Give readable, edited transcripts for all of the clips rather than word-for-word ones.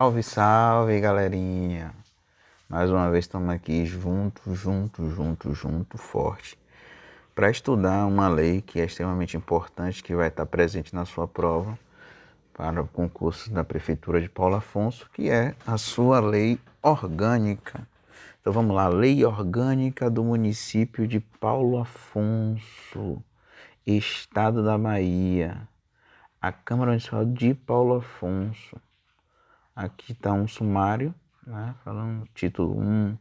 Salve, salve, galerinha! Mais uma vez estamos aqui junto, forte, para estudar uma lei que é extremamente importante, que vai estar presente na sua prova para o concurso da Prefeitura de Paulo Afonso, que é a sua lei orgânica. Então vamos lá, Lei Orgânica do município de Paulo Afonso, Estado da Bahia, a Câmara Municipal de Paulo Afonso. Aqui está um sumário, né, falando título 1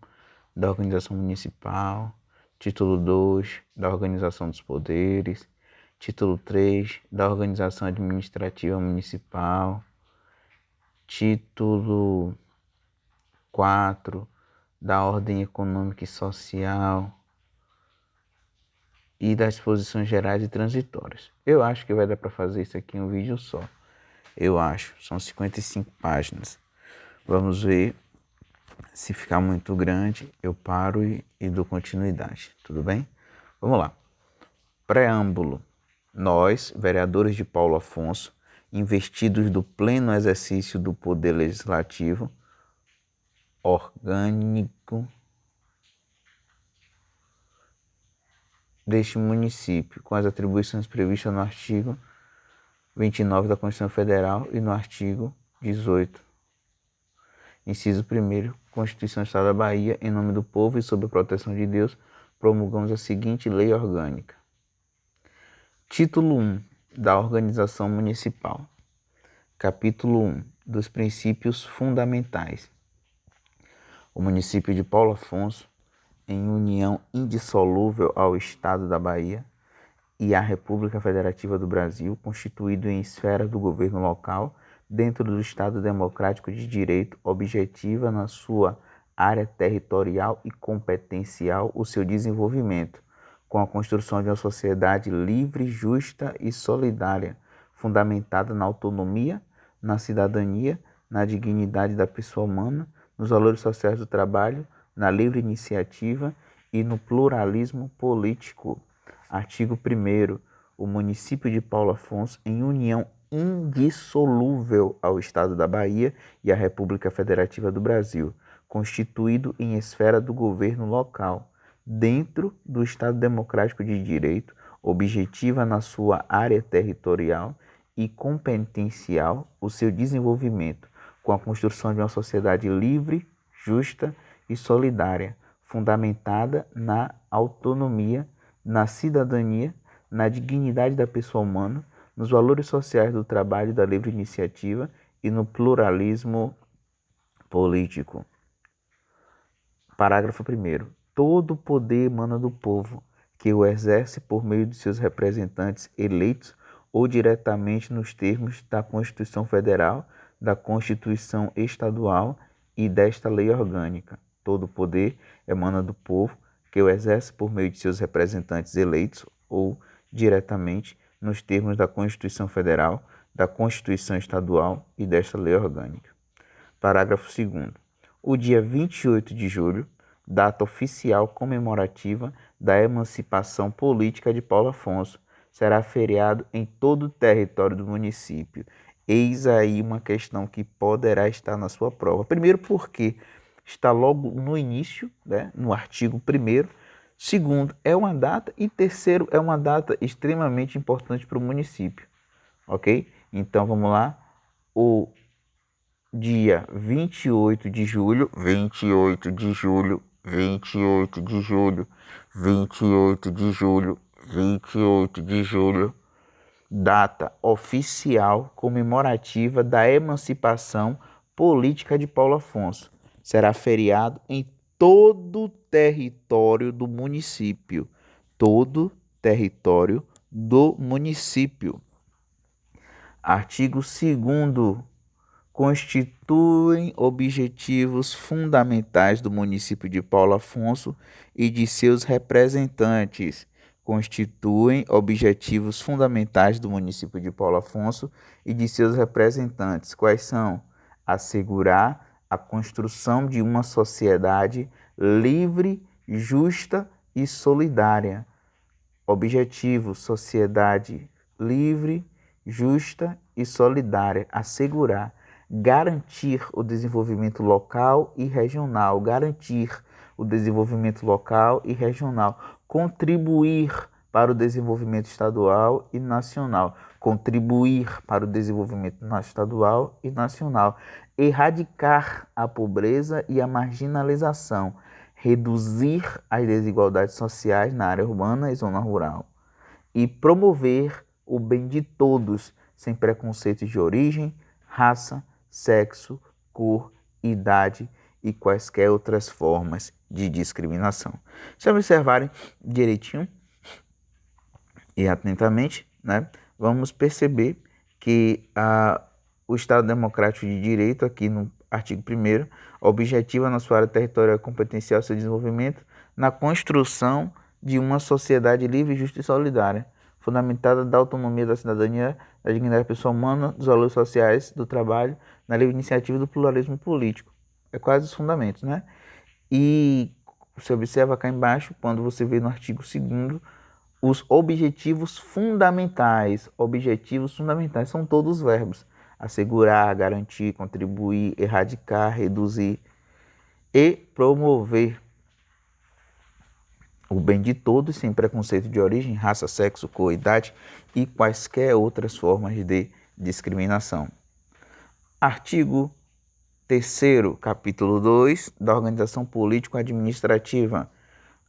da organização municipal, título 2 da organização dos poderes, título 3 da organização administrativa municipal, título 4 da ordem econômica e social e das disposições gerais e transitórias. Eu acho que vai dar para fazer isso aqui em um vídeo só. Eu acho, são 55 páginas. Vamos ver. Se ficar muito grande, eu paro e dou continuidade, tudo bem? Vamos lá. Preâmbulo. Nós, vereadores de Paulo Afonso, investidos do pleno exercício do poder legislativo orgânico deste município, com as atribuições previstas no artigo 29 da Constituição Federal e no artigo 18, inciso 1º, Constituição do Estado da Bahia, em nome do povo e sob a proteção de Deus, promulgamos a seguinte lei orgânica. Título 1 da Organização Municipal. Capítulo 1 dos Princípios Fundamentais. O município de Paulo Afonso, em união indissolúvel ao Estado da Bahia e à República Federativa do Brasil, constituído em esfera do governo local, dentro do Estado Democrático de Direito, objetiva na sua área territorial e competencial o seu desenvolvimento, com a construção de uma sociedade livre, justa e solidária, fundamentada na autonomia, na cidadania, na dignidade da pessoa humana, nos valores sociais do trabalho, na livre iniciativa e no pluralismo político. Artigo 1º. O município de Paulo Afonso, em união indissolúvel ao Estado da Bahia e à República Federativa do Brasil, constituído em esfera do governo local, dentro do Estado Democrático de Direito, objetiva na sua área territorial e competencial o seu desenvolvimento, com a construção de uma sociedade livre, justa e solidária, fundamentada na autonomia, na cidadania, na dignidade da pessoa humana, nos valores sociais do trabalho e da livre iniciativa e no pluralismo político. Parágrafo 1º. Todo o poder emana do povo, que o exerce por meio de seus representantes eleitos ou diretamente nos termos da Constituição Federal, da Constituição Estadual e desta lei orgânica. Todo o poder emana do povo, que o exerce por meio de seus representantes eleitos ou diretamente nos termos da Constituição Federal, da Constituição Estadual e desta lei orgânica. Parágrafo 2º. O dia 28 de julho, data oficial comemorativa da emancipação política de Paulo Afonso, será feriado em todo o território do município. Eis aí uma questão que poderá estar na sua prova. Primeiro, porque está logo no início, né, no artigo 1º. Segundo, é uma data. E terceiro, é uma data extremamente importante para o município. Ok? Então, vamos lá. O dia 28 de julho, 28 de julho, 28 de julho, 28 de julho, 28 de julho, data oficial comemorativa da emancipação política de Paulo Afonso. Será feriado em todo o território do município. Todo território do município. Artigo 2º. Constituem objetivos fundamentais do município de Paulo Afonso e de seus representantes. Constituem objetivos fundamentais do município de Paulo Afonso e de seus representantes. Quais são? Assegurar a construção de uma sociedade livre, justa e solidária. Objetivo: sociedade livre, justa e solidária. Assegurar. garantir o desenvolvimento local e regional, garantir o desenvolvimento local e regional, contribuir para o desenvolvimento estadual e nacional, contribuir para o desenvolvimento estadual e nacional, erradicar a pobreza e a marginalização, reduzir as desigualdades sociais na área urbana e zona rural, e promover o bem de todos, sem preconceitos de origem, raça, sexo, cor, idade e quaisquer outras formas de discriminação. Se observarem direitinho e atentamente, né, vamos perceber que o Estado Democrático de Direito, aqui no artigo 1º, objetiva na sua área territorial competencial seu desenvolvimento na construção de uma sociedade livre, justa e solidária, fundamentada da autonomia da cidadania, da dignidade da pessoa humana, dos valores sociais, do trabalho, na livre iniciativa e do pluralismo político. É quase os fundamentos, né? E você observa cá embaixo, quando você vê no artigo 2º, os objetivos fundamentais. Objetivos fundamentais são todos os verbos: assegurar, garantir, contribuir, erradicar, reduzir e promover o bem de todos, sem preconceito de origem, raça, sexo, cor, idade e quaisquer outras formas de discriminação. Artigo 3º, capítulo 2 da Organização Político-Administrativa.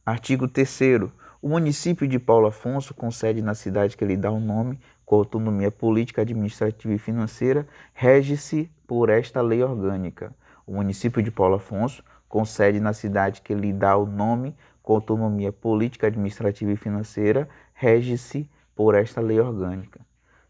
Artigo 3º. O município de Paulo Afonso, com sede na cidade que lhe dá o nome, com autonomia política, administrativa e financeira, rege-se por esta lei orgânica. O município de Paulo Afonso, com sede na cidade que lhe dá o nome, com autonomia política, administrativa e financeira, rege-se por esta lei orgânica.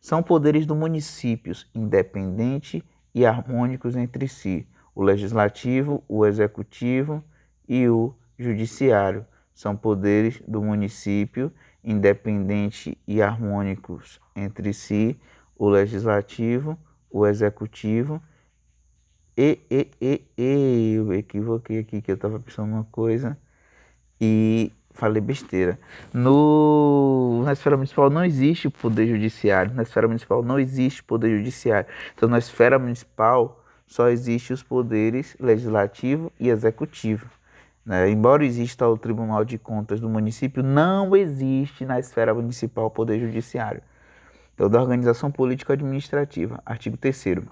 São poderes do município, independentes e harmônicos entre si: o legislativo, o executivo e o judiciário. São poderes do município, independentes e harmônicos entre si: o legislativo, o executivo eu equivoquei aqui, que eu estava pensando uma coisa e falei besteira. Na esfera municipal não existe o poder judiciário. Na esfera municipal não existe poder judiciário. Então, na esfera municipal só existe os poderes legislativo e executivo. Né? Embora exista o Tribunal de Contas do município, não existe na esfera municipal poder judiciário. Então, da organização político-administrativa. Artigo 3º.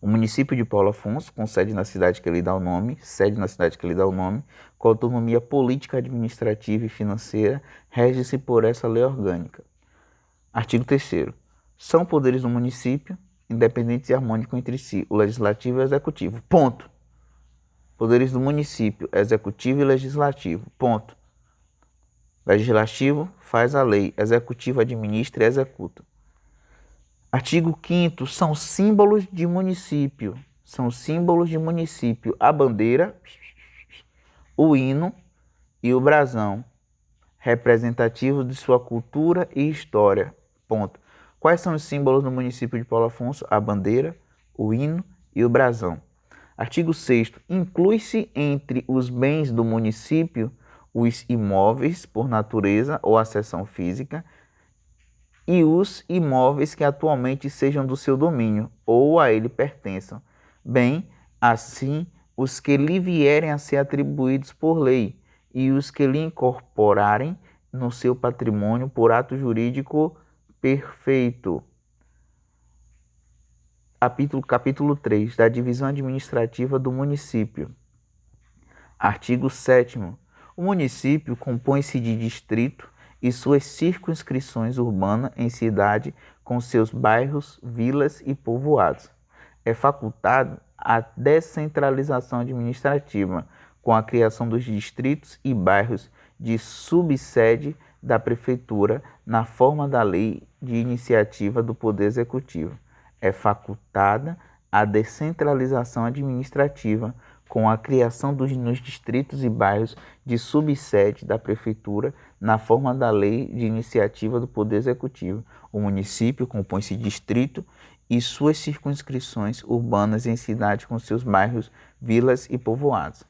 O município de Paulo Afonso, com sede na cidade que lhe dá o nome, com autonomia política, administrativa e financeira, rege-se por essa lei orgânica. Artigo 3º. São poderes do município, independentes e harmônicos entre si, o legislativo e o executivo. Ponto. Poderes do município, executivo e legislativo. Ponto. Legislativo faz a lei, executivo administra e executa. Artigo 5º, são símbolos de município. São símbolos de município: a bandeira, o hino e o brasão, representativos de sua cultura e história. Ponto. Quais são os símbolos do município de Paulo Afonso? A bandeira, o hino e o brasão. Artigo 6º, inclui-se entre os bens do município os imóveis por natureza ou acessão física e os imóveis que atualmente sejam do seu domínio ou a ele pertençam, bem assim os que lhe vierem a ser atribuídos por lei e os que lhe incorporarem no seu patrimônio por ato jurídico perfeito. Capítulo 3 da Divisão Administrativa do Município. Artigo 7º. O município compõe-se de distrito e suas circunscrições urbanas em cidade, com seus bairros, vilas e povoados. É facultado a descentralização administrativa, com a criação dos distritos e bairros de subsede da Prefeitura, na forma da lei de iniciativa do Poder Executivo. É facultada a descentralização administrativa, com a criação nos distritos e bairros de subsede da Prefeitura, na forma da lei de iniciativa do Poder Executivo. O município compõe-se de distrito e suas circunscrições urbanas em cidades com seus bairros, vilas e povoados.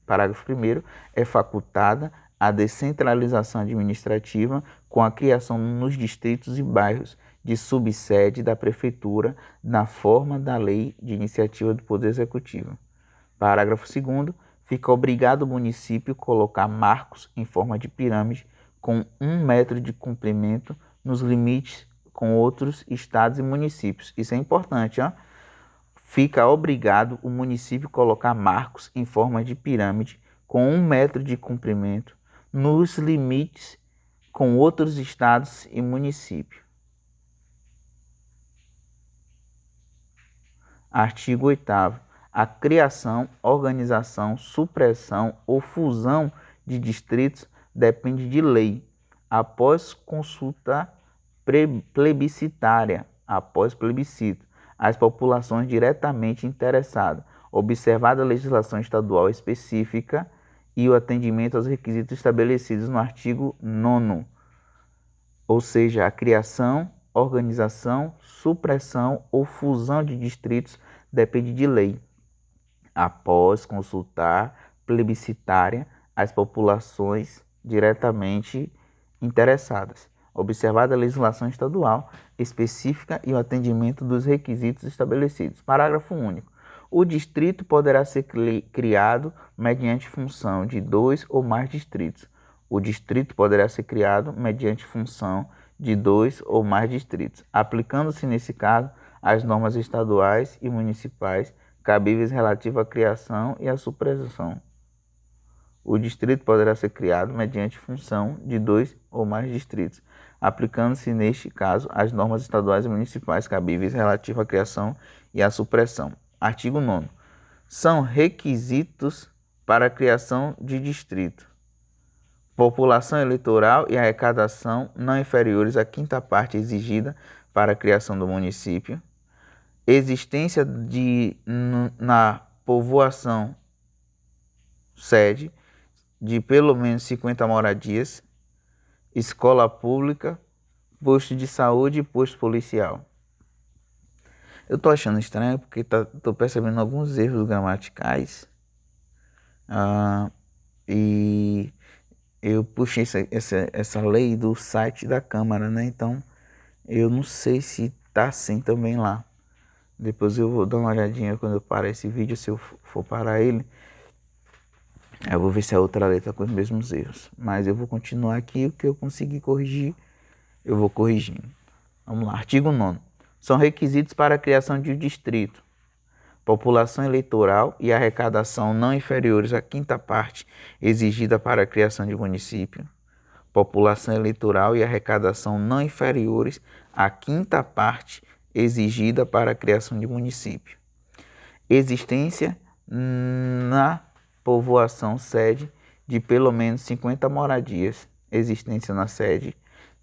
Parágrafo 1º. É facultada a descentralização administrativa, com a criação nos distritos e bairros de subsede da Prefeitura na forma da Lei de Iniciativa do Poder Executivo. Parágrafo 2º. Fica obrigado o município colocar marcos em forma de pirâmide com 1 metro de comprimento nos limites com outros estados e municípios. Isso é importante, ó. Fica obrigado o município colocar marcos em forma de pirâmide com 1 metro de comprimento nos limites com outros estados e municípios. Artigo 8º. A criação, organização, supressão ou fusão de distritos depende de lei, após consulta plebiscitária, após plebiscito, as populações diretamente interessadas, observada a legislação estadual específica e o atendimento aos requisitos estabelecidos no artigo 9º, ou seja, a criação, organização, supressão ou fusão de distritos depende de lei, após consultar plebiscitária as populações diretamente interessadas, observada a legislação estadual específica e o atendimento dos requisitos estabelecidos. Parágrafo único. O distrito poderá ser criado mediante função de 2 ou mais distritos. O distrito poderá ser criado mediante função de 2 ou mais distritos, aplicando-se nesse caso as normas estaduais e municipais cabíveis relativas à criação e à supressão. O distrito poderá ser criado mediante função de 2 ou mais distritos, aplicando-se neste caso as normas estaduais e municipais cabíveis relativas à criação e à supressão. Artigo 9º. São requisitos para a criação de distrito: população eleitoral e arrecadação não inferiores à 5ª parte exigida para a criação do município, existência na povoação sede de pelo menos 50 moradias, escola pública, posto de saúde e posto policial. Eu tô achando estranho porque tô percebendo alguns erros gramaticais e eu puxei essa lei do site da Câmara, né? Então eu não sei se tá assim também lá. Depois eu vou dar uma olhadinha quando eu parar esse vídeo, se eu for parar ele. Eu vou ver se a outra letra com os mesmos erros. Mas eu vou continuar aqui, o que eu conseguir corrigir, eu vou corrigindo. Vamos lá, artigo 9º. São requisitos para a criação de um distrito: população eleitoral e arrecadação não inferiores à 5ª parte exigida para a criação de município. População eleitoral e arrecadação não inferiores à 5ª parte exigida para a criação de município. Existência na povoação sede de pelo menos 50 moradias. Existência na sede,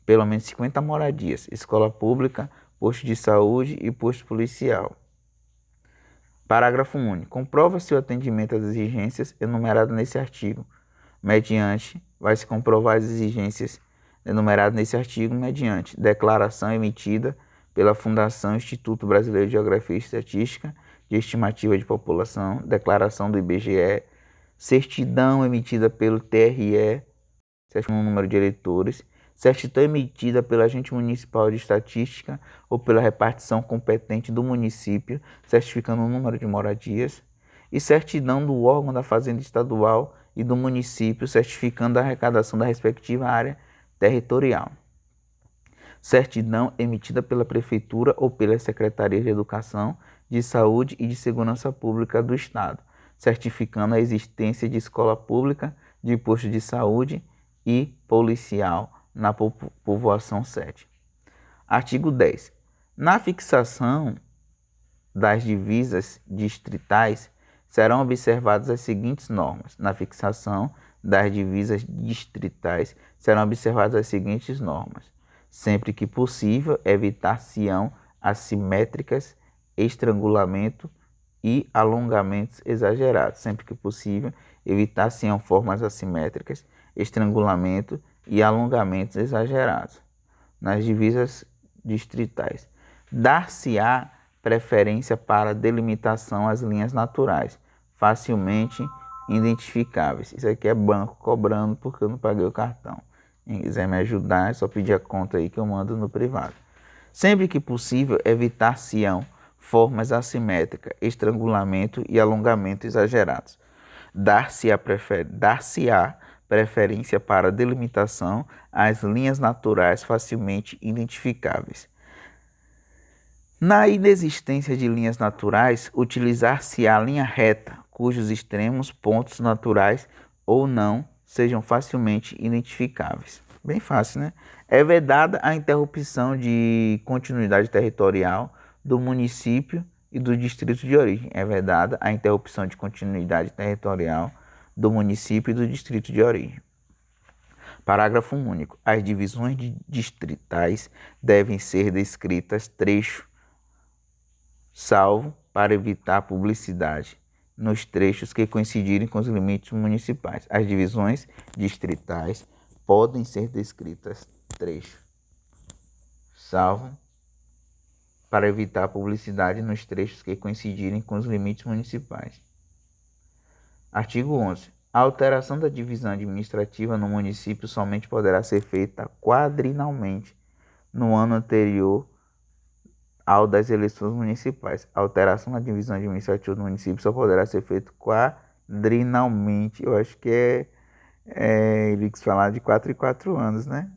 pelo menos 50 moradias. Escola pública, posto de saúde e posto policial. Parágrafo único. Comprova-se o atendimento às exigências enumeradas nesse artigo, vai-se comprovar as exigências enumeradas nesse artigo mediante declaração emitida pela Fundação Instituto Brasileiro de Geografia e Estatística de Estimativa de População, declaração do IBGE, certidão emitida pelo TRE, certificando o número de eleitores, certidão emitida pelo agente municipal de estatística ou pela repartição competente do município, certificando o número de moradias, e certidão do órgão da Fazenda Estadual e do município, certificando a arrecadação da respectiva área territorial. Certidão emitida pela Prefeitura ou pela Secretaria de Educação, de Saúde e de Segurança Pública do Estado, certificando a existência de escola pública, de posto de saúde e policial na povoação sede. Artigo 10. Na fixação das divisas distritais, serão observadas as seguintes normas. Na fixação das divisas distritais, serão observadas as seguintes normas. Sempre que possível, evitar-se-ão assimétricas, estrangulamento e alongamentos exagerados. Sempre que possível, evitar-se-ão formas assimétricas, estrangulamento e alongamentos exagerados nas divisas distritais. Dar-se-á preferência para delimitação às linhas naturais, facilmente identificáveis. Isso aqui é banco cobrando porque eu não paguei o cartão. Quem quiser me ajudar, é só pedir a conta aí que eu mando no privado. Sempre que possível, evitar-se-ão formas assimétricas, estrangulamento e alongamento exagerados. Dar-se-á preferência para delimitação às linhas naturais facilmente identificáveis. Na inexistência de linhas naturais, utilizar-se-á linha reta, cujos extremos, pontos naturais ou não, sejam facilmente identificáveis. Bem fácil, né? É vedada a interrupção de continuidade territorial do município e do distrito de origem. É vedada a interrupção de continuidade territorial do município e do distrito de origem. Parágrafo único. As divisões distritais devem ser descritas trecho, salvo para evitar publicidade nos trechos que coincidirem com os limites municipais. As divisões distritais podem ser descritas trecho, salvo para evitar publicidade nos trechos que coincidirem com os limites municipais. Artigo 11. A alteração da divisão administrativa no município somente poderá ser feita quadrinalmente no ano anterior ao das eleições municipais. A alteração da divisão administrativa do município só poderá ser feita quadrinalmente. Eu acho que ele quis falar de 4 em 4 anos, né?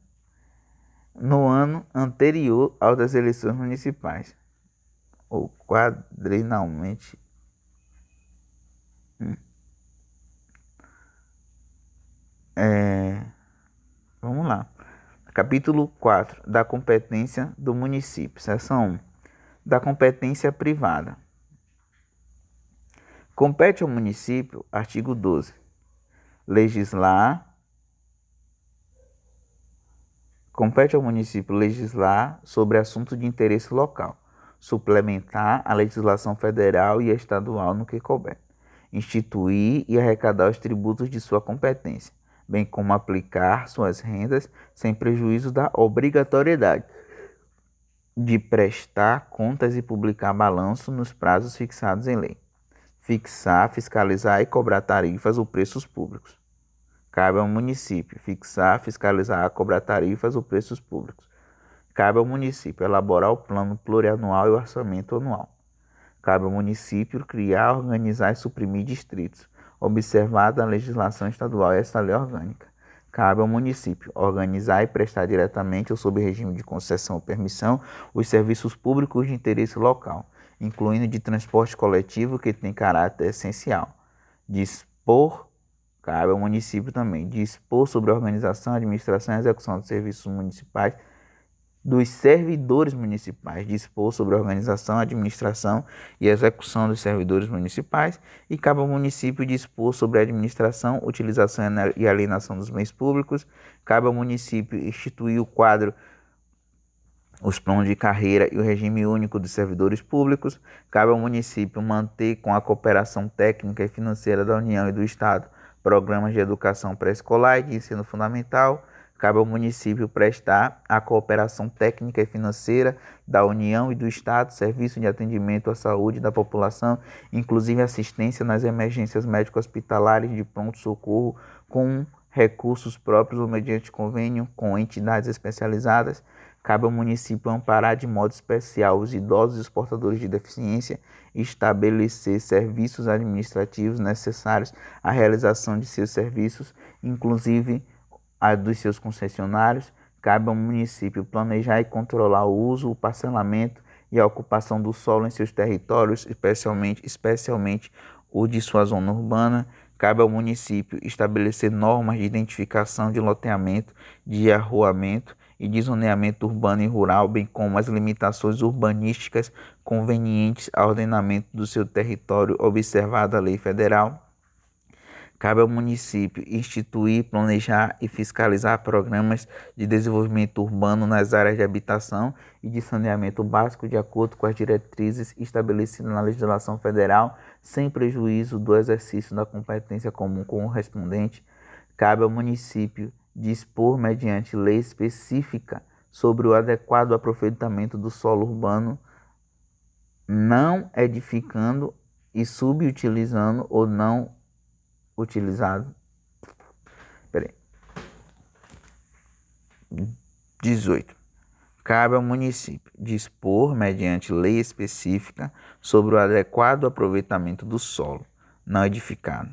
No ano anterior ao das eleições municipais. Ou quadrinalmente. Vamos lá. Capítulo 4. Da competência do município. Seção 1. Da competência privada. Compete ao município, artigo 12, legislar. Compete ao município legislar sobre assuntos de interesse local, suplementar a legislação federal e estadual no que couber, instituir e arrecadar os tributos de sua competência, bem como aplicar suas rendas sem prejuízo da obrigatoriedade de prestar contas e publicar balanço nos prazos fixados em lei. Fixar, fiscalizar e cobrar tarifas ou preços públicos. Cabe ao município fixar, fiscalizar, cobrar tarifas ou preços públicos. Cabe ao município elaborar o plano plurianual e o orçamento anual. Cabe ao município criar, organizar e suprimir distritos, observada a legislação estadual e esta lei orgânica. Cabe ao município organizar e prestar diretamente ou sob regime de concessão ou permissão os serviços públicos de interesse local, incluindo de transporte coletivo que tem caráter essencial. Cabe ao município também dispor sobre a organização, administração e execução dos serviços municipais dos servidores municipais, dispor sobre a organização, administração e execução dos servidores municipais, e cabe ao município dispor sobre a administração, utilização e alienação dos bens públicos. Cabe ao município instituir o quadro, os planos de carreira e o regime único dos servidores públicos. Cabe ao município manter, com a cooperação técnica e financeira da União e do Estado, programas de educação pré-escolar e de ensino fundamental. Cabe ao município prestar a cooperação técnica e financeira da União e do Estado, serviço de atendimento à saúde da população, inclusive assistência nas emergências médico-hospitalares de pronto-socorro com recursos próprios ou mediante convênio com entidades especializadas. Cabe ao município amparar de modo especial os idosos e os portadores de deficiência e estabelecer serviços administrativos necessários à realização de seus serviços, inclusive a dos seus concessionários. Cabe ao município planejar e controlar o uso, o parcelamento e a ocupação do solo em seus territórios, especialmente o de sua zona urbana. Cabe ao município estabelecer normas de identificação de loteamento, de arruamento e de zoneamento urbano e rural, bem como as limitações urbanísticas convenientes ao ordenamento do seu território, observada a lei federal. Cabe ao município instituir, planejar e fiscalizar programas de desenvolvimento urbano nas áreas de habitação e de saneamento básico de acordo com as diretrizes estabelecidas na legislação federal, sem prejuízo do exercício da competência comum correspondente. Cabe ao município dispor, mediante lei específica, sobre o adequado aproveitamento do solo urbano, não edificando e subutilizando ou não utilizado. 18. Cabe ao município dispor, mediante lei específica, sobre o adequado aproveitamento do solo não edificado.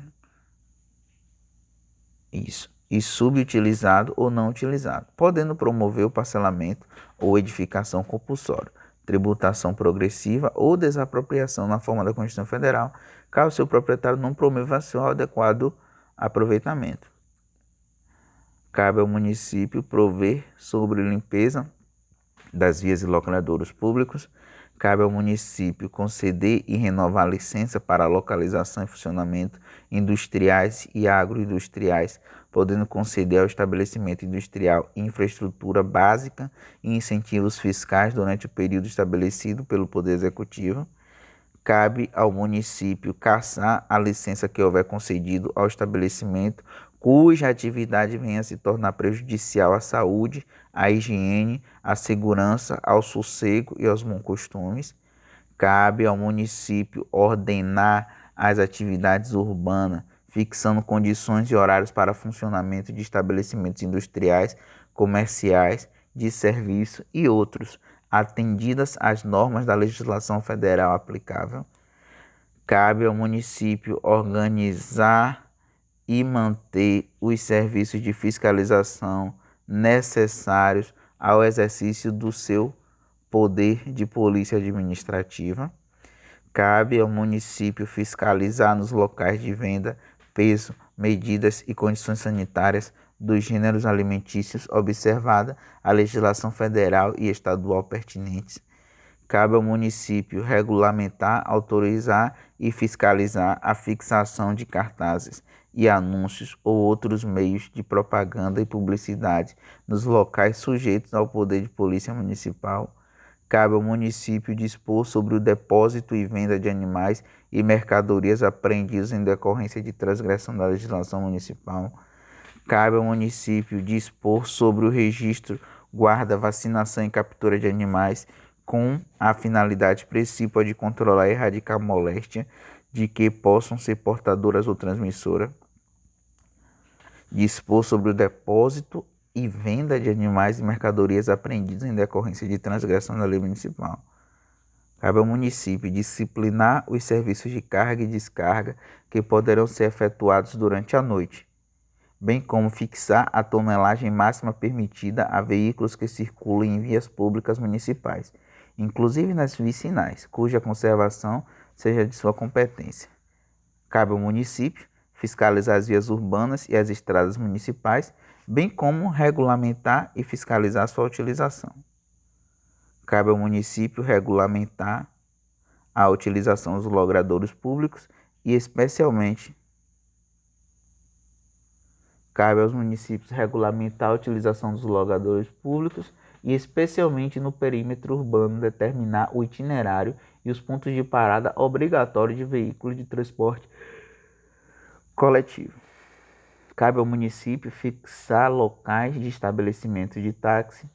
Isso. E subutilizado ou não utilizado, podendo promover o parcelamento ou edificação compulsória, tributação progressiva ou desapropriação na forma da Constituição Federal, caso seu proprietário não promova seu adequado aproveitamento. Cabe ao município prover sobre limpeza das vias e locadouros públicos. Cabe ao município conceder e renovar a licença para a localização e funcionamento industriais e agroindustriais, podendo conceder ao estabelecimento industrial infraestrutura básica e incentivos fiscais durante o período estabelecido pelo Poder Executivo. Cabe ao município cassar a licença que houver concedido ao estabelecimento cuja atividade venha a se tornar prejudicial à saúde, à higiene, à segurança, ao sossego e aos bons costumes. Cabe ao município ordenar as atividades urbanas, fixando condições e horários para funcionamento de estabelecimentos industriais, comerciais, de serviço e outros, atendidas as normas da legislação federal aplicável. Cabe ao município organizar e manter os serviços de fiscalização necessários ao exercício do seu poder de polícia administrativa. Cabe ao município fiscalizar nos locais de venda, peso, medidas e condições sanitárias dos gêneros alimentícios, observada a legislação federal e estadual pertinentes. Cabe ao município regulamentar, autorizar e fiscalizar a fixação de cartazes e anúncios ou outros meios de propaganda e publicidade nos locais sujeitos ao poder de polícia municipal. Cabe ao município dispor sobre o depósito e venda de animais e mercadorias apreendidos em decorrência de transgressão da legislação municipal. Cabe ao município dispor sobre o registro, guarda, vacinação e captura de animais com a finalidade principal de controlar e erradicar a moléstia de que possam ser portadoras ou transmissoras. Dispor sobre o depósito e venda de animais e mercadorias apreendidos em decorrência de transgressão da lei municipal. Cabe ao município disciplinar os serviços de carga e descarga que poderão ser efetuados durante a noite, bem como fixar a tonelagem máxima permitida a veículos que circulem em vias públicas municipais, inclusive nas vicinais, cuja conservação seja de sua competência. Cabe ao município fiscalizar as vias urbanas e as estradas municipais, bem como regulamentar e fiscalizar sua utilização. Cabe ao município regulamentar a utilização dos logradouros públicos e, especialmente, cabe aos municípios regulamentar a utilização dos logradouros públicos e, especialmente no perímetro urbano, determinar o itinerário e os pontos de parada obrigatórios de veículos de transporte coletivo. Cabe ao município fixar locais de estabelecimento de táxi,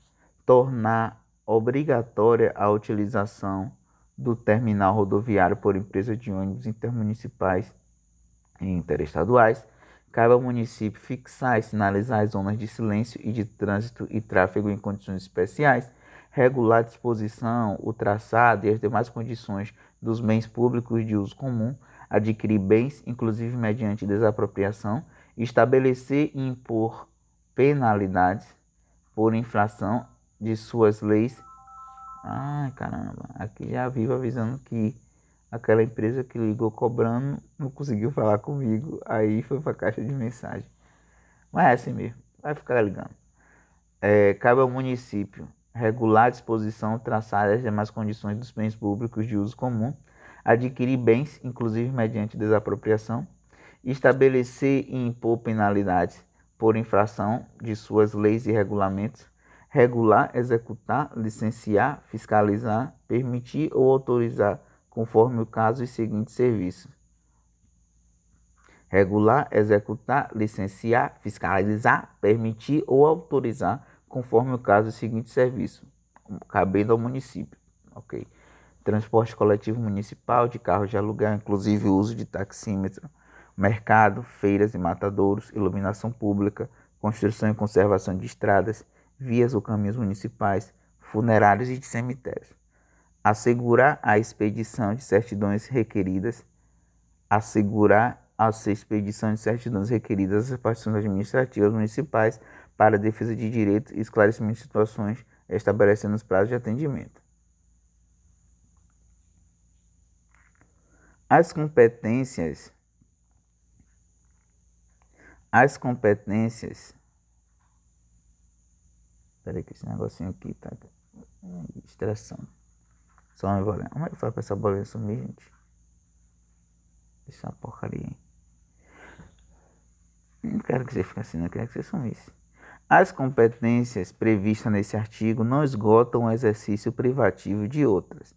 tornar obrigatória a utilização do terminal rodoviário por empresas de ônibus intermunicipais e interestaduais. Cabe ao município fixar e sinalizar as zonas de silêncio e de trânsito e tráfego em condições especiais, regular a disposição, o traçado e as demais condições dos bens públicos de uso comum, adquirir bens, inclusive mediante desapropriação, estabelecer e impor penalidades por infração de suas leis. Ai, caramba, aqui já vivo avisando que aquela empresa que ligou cobrando não conseguiu falar comigo, aí foi para a caixa de mensagem. Mas é assim mesmo, vai ficar ligando. Cabe ao município regular a disposição, traçar as demais condições dos bens públicos de uso comum, adquirir bens, inclusive mediante desapropriação, estabelecer e impor penalidades por infração de suas leis e regulamentos, regular, executar, licenciar, fiscalizar, permitir ou autorizar, conforme o caso, os seguintes serviços: regular, executar, licenciar, fiscalizar, permitir ou autorizar, conforme o caso, os seguintes serviços, cabendo ao município. Ok. Transporte coletivo municipal de carros de aluguel, inclusive o uso de taxímetro, mercado, feiras e matadouros, iluminação pública, construção e conservação de estradas, vias ou caminhos municipais, funerários e de cemitérios. Assegurar a expedição de certidões requeridas. Assegurar a expedição de certidões requeridas às repartições administrativas municipais para a defesa de direitos e esclarecimento de situações, estabelecendo os prazos de atendimento. As competências. Peraí que esse negocinho aqui tá estressando. Só uma bolinha. Como é que faz pra essa bolinha sumir, gente? Deixa a porcaria aí. Não quero que você fique assim, não. Eu quero que você sumisse. As competências previstas nesse artigo não esgotam o exercício privativo de outras,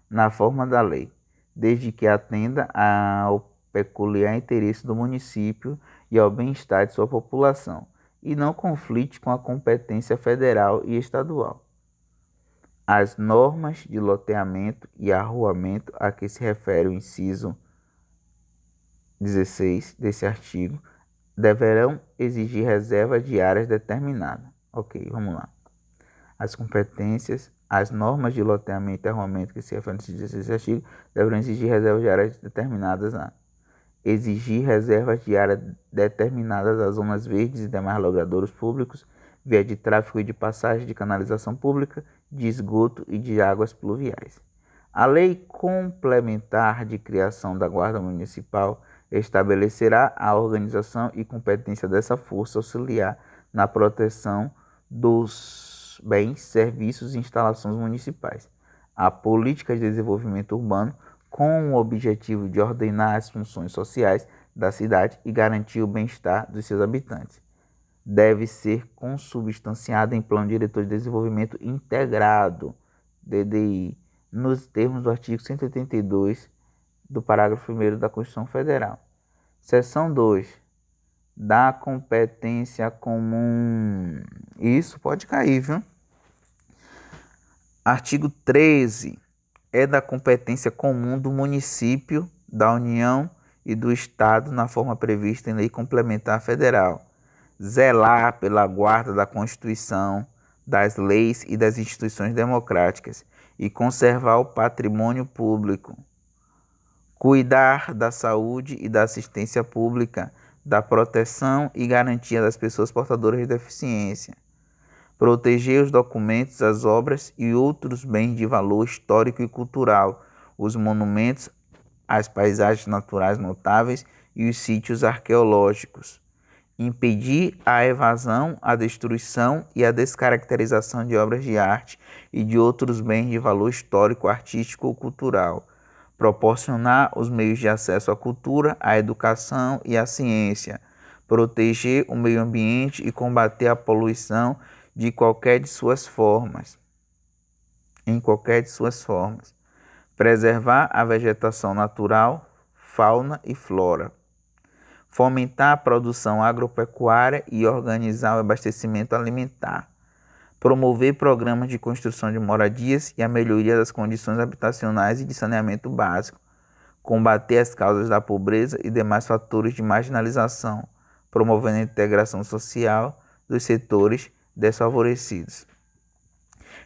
na forma da lei, desde que atenda ao peculiar interesse do município e ao bem-estar de sua população, e não conflite com a competência federal e estadual. As normas de loteamento e arruamento a que se refere o inciso 16 desse artigo deverão exigir reserva de áreas determinadas. Ok, vamos lá. As competências, as normas de loteamento e arruamento que se referem ao 16 artigo deverão exigir reserva de áreas determinadas a exigir reservas de áreas determinadas às zonas verdes e demais logradouros públicos, via de tráfego e de passagem de canalização pública, de esgoto e de águas pluviais. A lei complementar de criação da Guarda Municipal estabelecerá a organização e competência dessa força auxiliar na proteção dos bens, serviços e instalações municipais. A política de desenvolvimento urbano com o objetivo de ordenar as funções sociais da cidade e garantir o bem-estar dos seus habitantes. Deve ser consubstanciada em Plano Diretor de Desenvolvimento Integrado, DDI, nos termos do artigo 182 do parágrafo 1º da Constituição Federal. Seção 2. Da competência comum. Isso pode cair, viu? Artigo 13. É da competência comum do município, da União e do Estado na forma prevista em lei complementar federal. Zelar pela guarda da Constituição, das leis e das instituições democráticas e conservar o patrimônio público. Cuidar da saúde e da assistência pública, da proteção e garantia das pessoas portadoras de deficiência. Proteger os documentos, as obras e outros bens de valor histórico e cultural, os monumentos, as paisagens naturais notáveis e os sítios arqueológicos. Impedir a evasão, a destruição e a descaracterização de obras de arte e de outros bens de valor histórico, artístico ou cultural. Proporcionar os meios de acesso à cultura, à educação e à ciência. Proteger o meio ambiente e combater a poluição em qualquer de suas formas. Preservar a vegetação natural, fauna e flora. Fomentar a produção agropecuária e organizar o abastecimento alimentar. Promover programas de construção de moradias e a melhoria das condições habitacionais e de saneamento básico. Combater as causas da pobreza e demais fatores de marginalização, promovendo a integração social dos setores desfavorecidos.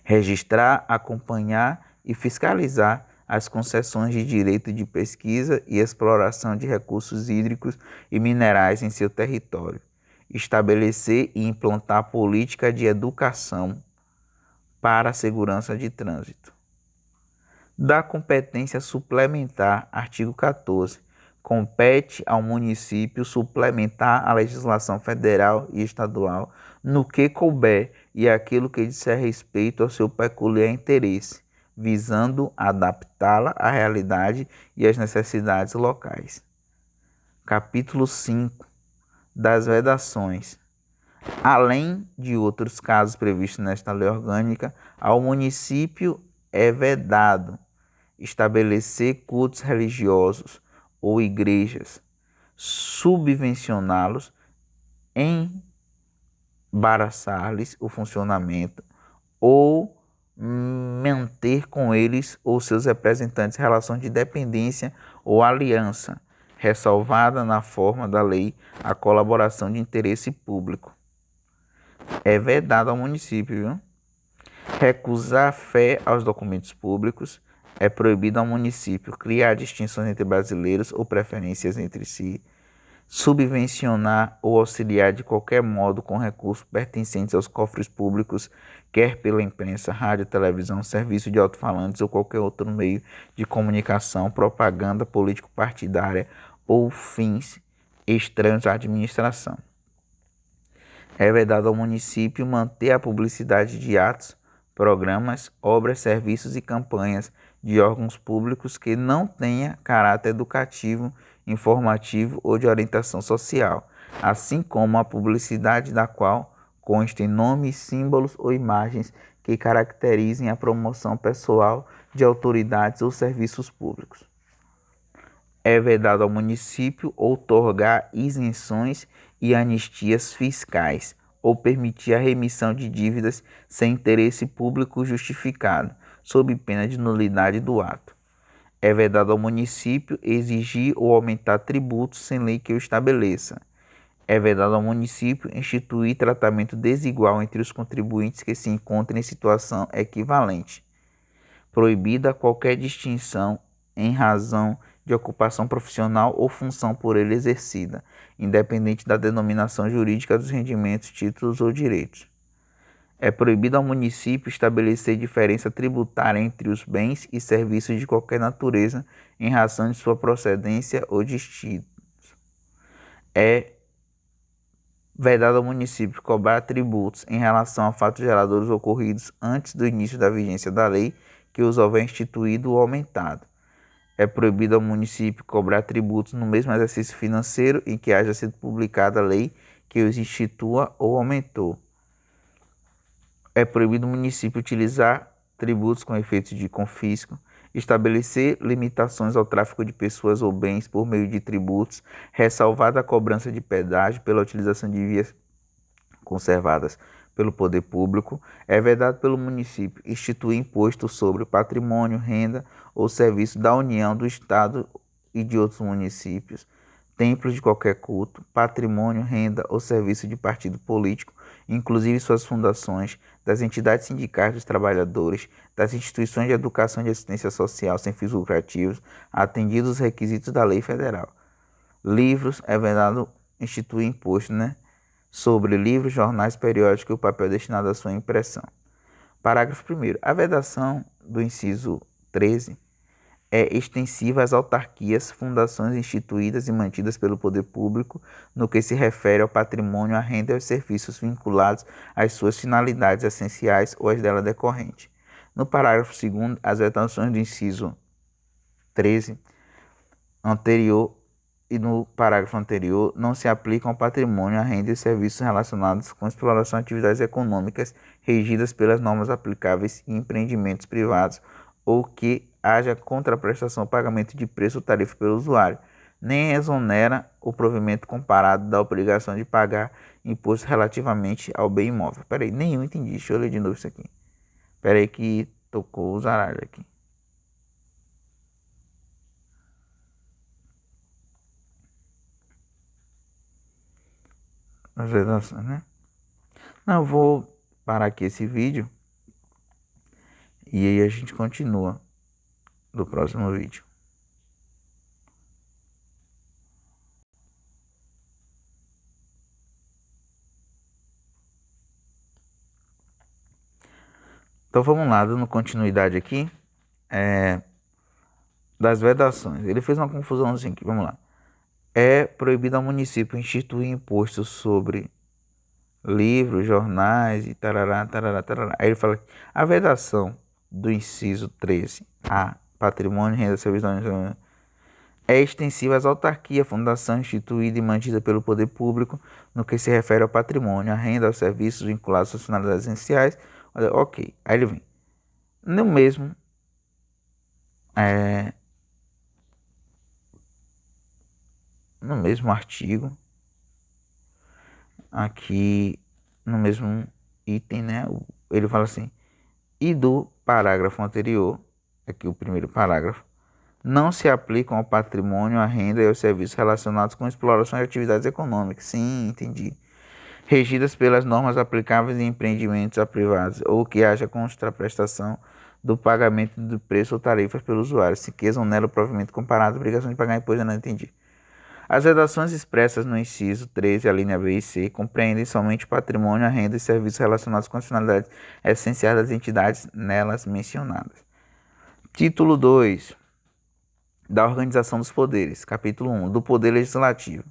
Registrar, acompanhar e fiscalizar as concessões de direito de pesquisa e exploração de recursos hídricos e minerais em seu território. Estabelecer e implantar política de educação para a segurança de trânsito. Da competência suplementar, artigo 14. Compete ao município suplementar a legislação federal e estadual no que couber e aquilo que disser respeito ao seu peculiar interesse, visando adaptá-la à realidade e às necessidades locais. Capítulo 5. Das vedações. Além de outros casos previstos nesta lei orgânica, ao município é vedado estabelecer cultos religiosos ou igrejas, subvencioná-los, embaraçar-lhes o funcionamento ou manter com eles ou seus representantes relações de dependência ou aliança, ressalvada na forma da lei a colaboração de interesse público. É vedado ao município, viu? Recusar fé aos documentos públicos. É proibido ao município criar distinções entre brasileiros ou preferências entre si. Subvencionar ou auxiliar de qualquer modo com recursos pertencentes aos cofres públicos, quer pela imprensa, rádio, televisão, serviço de alto-falantes ou qualquer outro meio de comunicação, propaganda político-partidária ou fins estranhos à administração. É vedado ao município manter a publicidade de atos, programas, obras, serviços e campanhas de órgãos públicos que não tenha caráter educativo, informativo ou de orientação social, assim como a publicidade da qual constem nomes, símbolos ou imagens que caracterizem a promoção pessoal de autoridades ou serviços públicos. É vedado ao município outorgar isenções e anistias fiscais ou permitir a remissão de dívidas sem interesse público justificado, sob pena de nulidade do ato. É vedado ao município exigir ou aumentar tributos sem lei que o estabeleça. É vedado ao município instituir tratamento desigual entre os contribuintes que se encontrem em situação equivalente. Proibida qualquer distinção em razão de ocupação profissional ou função por ele exercida, independente da denominação jurídica dos rendimentos, títulos ou direitos. É proibido ao município estabelecer diferença tributária entre os bens e serviços de qualquer natureza em razão de sua procedência ou destino. É vedado ao município cobrar tributos em relação a fatos geradores ocorridos antes do início da vigência da lei que os houver instituído ou aumentado. É proibido ao município cobrar tributos no mesmo exercício financeiro em que haja sido publicada a lei que os institua ou aumentou. É proibido ao município utilizar tributos com efeitos de confisco, estabelecer limitações ao tráfico de pessoas ou bens por meio de tributos, ressalvada a cobrança de pedágio pela utilização de vias conservadas pelo poder público. É vedado pelo município instituir imposto sobre patrimônio, renda ou serviço da União, do Estado e de outros municípios, templos de qualquer culto, patrimônio, renda ou serviço de partido político, inclusive suas fundações, das entidades sindicais dos trabalhadores, das instituições de educação e de assistência social sem fins lucrativos, atendidos os requisitos da lei federal. Livros, é vedado instituir imposto, sobre livros, jornais, periódicos e o papel destinado à sua impressão. Parágrafo 1º. A vedação do inciso 13 é extensiva às autarquias, fundações instituídas e mantidas pelo poder público no que se refere ao patrimônio, à renda e aos serviços vinculados às suas finalidades essenciais ou às dela decorrentes. No parágrafo 2º, as vedações do inciso 13 anterior e no parágrafo anterior não se aplicam ao patrimônio, à renda e aos serviços relacionados com exploração de atividades econômicas regidas pelas normas aplicáveis em empreendimentos privados ou que haja contraprestação ou pagamento de preço ou tarifa pelo usuário, nem exonera o provimento comparado da obrigação de pagar imposto relativamente ao bem imóvel. Peraí, nenhum entendi. Deixa eu ler de novo isso aqui. Peraí que tocou o zaralho aqui. As vedações, né? Não, eu vou parar aqui esse vídeo e aí a gente continua no próximo vídeo. Então vamos lá, dando continuidade aqui das vedações. Ele fez uma confusãozinha aqui, vamos lá. É proibido ao município instituir imposto sobre livros, jornais e tarará, tarará, tarará. Aí ele fala que a vedação do inciso 13 a patrimônio, renda, serviço da União é extensiva às autarquias, fundação instituída e mantida pelo poder público no que se refere ao patrimônio, à renda, aos serviços vinculados às finalidades essenciais. Ok, aí ele vem. No mesmo no mesmo artigo, aqui no mesmo item, ele fala assim, e do parágrafo anterior, aqui o primeiro parágrafo, não se aplicam ao patrimônio, à renda e aos serviços relacionados com exploração de atividades econômicas. Sim, entendi. regidas pelas normas aplicáveis em empreendimentos a privados ou que haja contraprestação do pagamento do preço ou tarifas pelo usuário, se que exonera o provimento comparado à obrigação de pagar imposto, eu não entendi. As redações expressas no inciso 13, a linha B e C, compreendem somente o patrimônio, a renda e serviços relacionados com as finalidades essenciais das entidades nelas mencionadas. Título 2 da Organização dos Poderes. Capítulo 1 do Poder Legislativo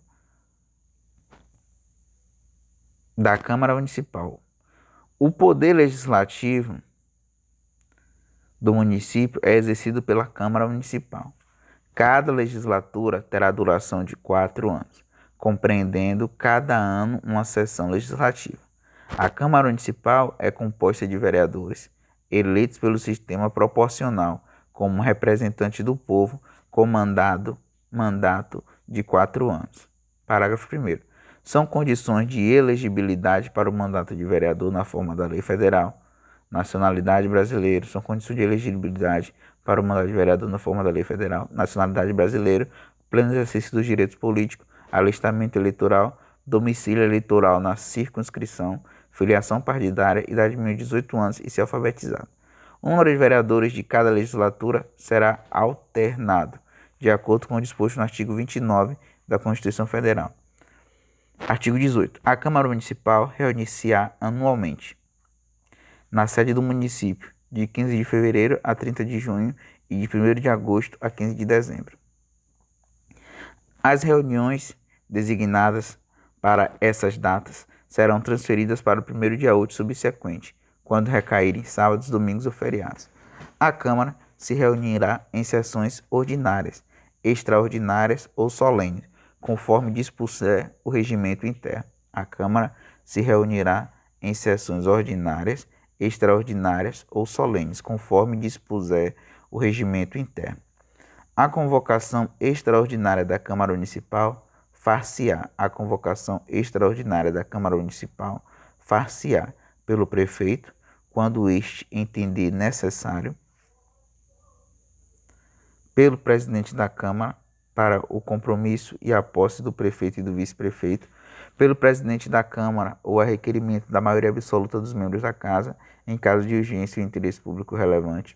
da Câmara Municipal. O poder legislativo do município é exercido pela Câmara Municipal. Cada legislatura terá duração de 4 anos, compreendendo cada ano uma sessão legislativa. A Câmara Municipal é composta de vereadores eleitos pelo sistema proporcional como representante do povo com mandato de 4 anos. Parágrafo 1º. São condições de elegibilidade para o mandato de vereador na forma da lei federal. Nacionalidade brasileira. São condições de elegibilidade para o mandato de vereador na forma da lei federal. Nacionalidade brasileira. Pleno exercício dos direitos políticos. Alistamento eleitoral. Domicílio eleitoral na circunscrição. Filiação partidária. Idade mínima de 18 anos e ser alfabetizado. O número de vereadores de cada legislatura será alternado, de acordo com o disposto no artigo 29 da Constituição Federal. Artigo 18. A Câmara Municipal reunir-se-á anualmente na sede do município, de 15 de fevereiro a 30 de junho e de 1º de agosto a 15 de dezembro. As reuniões designadas para essas datas serão transferidas para o 1º dia útil subsequente, quando recaírem sábados, domingos ou feriados. A Câmara se reunirá em sessões ordinárias, extraordinárias ou solenes, conforme dispuser o regimento interno. A Câmara se reunirá em sessões ordinárias, extraordinárias ou solenes, conforme dispuser o regimento interno. A convocação extraordinária da Câmara Municipal far-se-á. A convocação extraordinária da Câmara Municipal far-se-á pelo prefeito, quando este entender necessário, pelo presidente da Câmara, para o compromisso e a posse do prefeito e do vice-prefeito, pelo presidente da Câmara ou a requerimento da maioria absoluta dos membros da Casa, em caso de urgência ou interesse público relevante,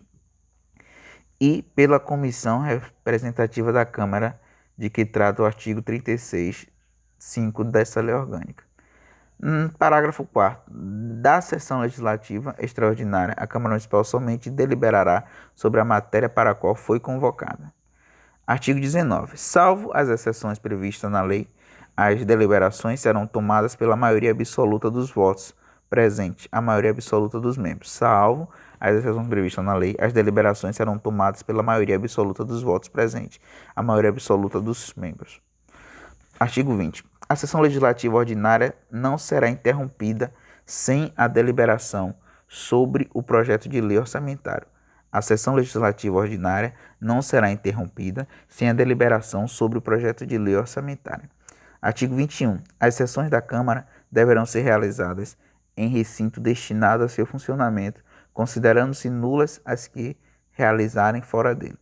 e pela comissão representativa da Câmara, de que trata o artigo 36(5) dessa lei orgânica. Parágrafo 4º. Da sessão legislativa extraordinária, a Câmara Municipal somente deliberará sobre a matéria para a qual foi convocada. Artigo 19. Salvo as exceções previstas na lei, as deliberações serão tomadas pela maioria absoluta dos votos presentes, a maioria absoluta dos membros. Salvo as exceções previstas na lei, as deliberações serão tomadas pela maioria absoluta dos votos presentes, a maioria absoluta dos membros. Artigo 20. A sessão legislativa ordinária não será interrompida sem a deliberação sobre o projeto de lei orçamentário. A sessão legislativa ordinária não será interrompida sem a deliberação sobre o projeto de lei orçamentária. Artigo 21. As sessões da Câmara deverão ser realizadas em recinto destinado a seu funcionamento, considerando-se nulas as que realizarem fora dele.